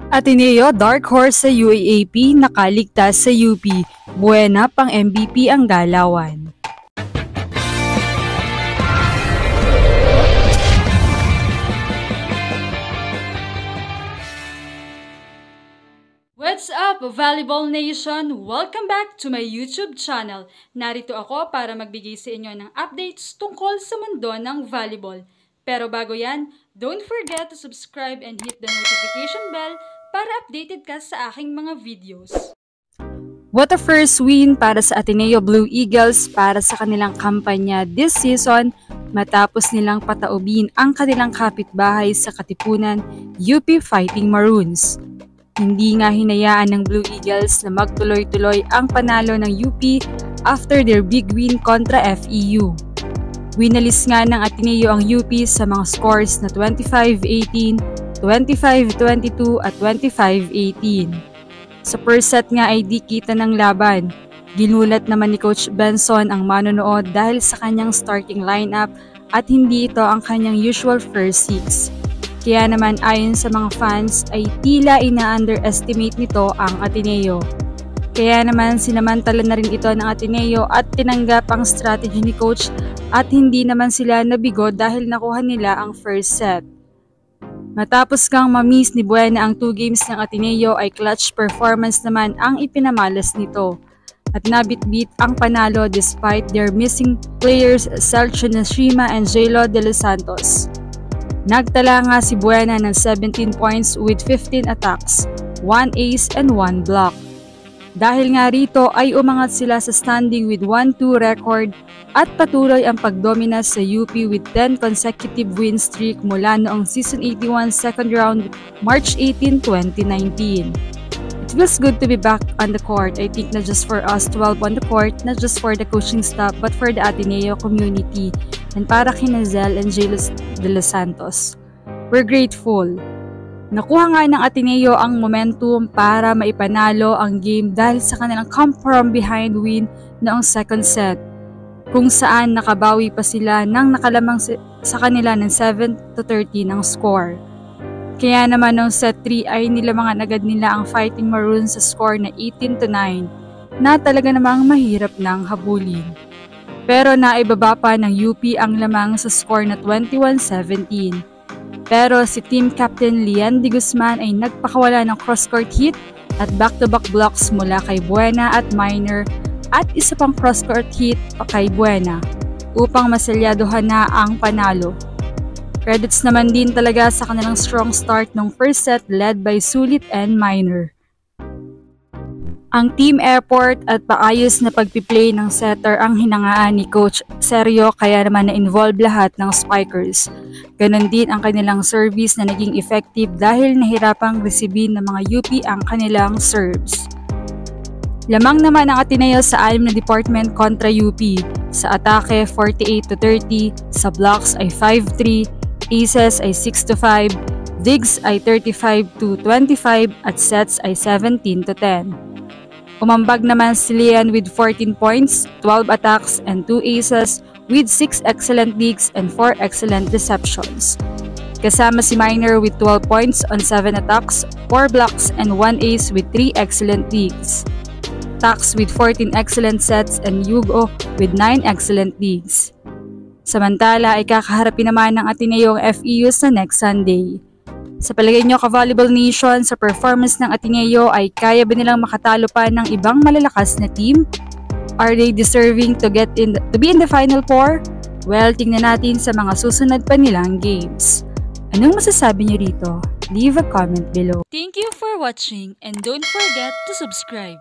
Ateneo Dark Horse sa UAAP nakaligtas sa UP. Buena pang MVP ang galawan. What's up, Volleyball Nation? Welcome back to my YouTube channel. Narito ako para magbigay sa inyo ng updates tungkol sa mundo ng volleyball. Pero bago yan, don't forget to subscribe and hit the notification bell para updated ka sa aking mga videos. What a first win para sa Ateneo Blue Eagles para sa kanilang kampanya this season matapos nilang pataubin ang kanilang kapitbahay sa Katipunan, UP Fighting Maroons. Hindi nga hinayaan ng Blue Eagles na magtuloy-tuloy ang panalo ng UP after their big win kontra FEU. Winalis nga ng Ateneo ang UP sa mga scores na 25-18, 25-22 at 25-18. Sa first set nga ay di kita ng laban. Ginulat naman ni Coach Benson ang manonood dahil sa kanyang starting lineup at hindi ito ang kanyang usual first six. Kaya naman ayon sa mga fans ay tila ina-underestimate nito ang Ateneo. Kaya naman sinamantala na rin ito ng Ateneo at tinanggap ang strategy ni Coach at hindi naman sila nabigo dahil nakuha nila ang first set. Matapos kang ma-miss ni Buena ang 2 games ng Ateneo ay clutch performance naman ang ipinamalas nito at nabitbit ang panalo despite their missing players Celso Nashima and Jelo de los Santos. Nagtala nga si Buena ng 17 points with 15 attacks, 1 ace and 1 block. Dahil nga rito ay umangat sila sa standing with 1-2 record at patuloy ang pagdomina sa UP with 10 consecutive win streak mula noong Season 81 second round March 18, 2019. It feels good to be back on the court. I think not just for us 12 on the court, not just for the coaching staff, but for the Ateneo community and para kina Zel and Jelo de los Santos. We're grateful. Nakuha nga ng Ateneo ang momentum para maipanalo ang game dahil sa kanilang come from behind win noong second set, kung saan nakabawi pa sila nang nakalamang sa kanila ng 7-13 ang score. Kaya naman noong set 3 ay nilamangan agad nila ang Fighting Maroons sa score na 18-9 na talaga namang mahirap nang habulin. Pero naibaba pa ng UP ang lamang sa score na 21-17. Pero si team captain Lian de Guzman ay nagpakawala ng cross-court hit at back-to-back blocks mula kay Buena at Minor at isa pang cross-court hit pa kay Buena upang maselyadohan na ang panalo. Credits naman din talaga sa kanilang strong start ng first set led by Sulit and Minor. Ang team effort at paayos na pagpiplay ng setter ang hinangaan ni Coach Sergio kaya naman na-involve lahat ng spikers. Ganon din ang kanilang service na naging effective dahil nahirapang resibin ng mga UP ang kanilang serves. Lamang naman ang Ateneo sa 6 na department kontra UP. Sa atake 48-30, sa blocks ay 5-3, aces ay 6-5, digs ay 35-25 at sets ay 17-10. Umambag naman si Lian with 14 points, 12 attacks, and 2 aces with 6 excellent digs and 4 excellent receptions. Kasama si Minor with 12 points on 7 attacks, 4 blocks, and 1 ace with 3 excellent digs. Tax with 14 excellent sets and Yugo with 9 excellent digs. Samantala ay kakaharapin naman ng Ateneo ang FEU sa next Sunday. Sa palagay nyo ka-Volleyball Nation, sa performance ng Ateneo ay kaya ba nilang makatalo pa ng ibang malalakas na team? Are they deserving to be in the Final Four? Well, tingnan natin sa mga susunod pa nilang games. Anong masasabi nyo rito? Leave a comment below. Thank you for watching and don't forget to subscribe.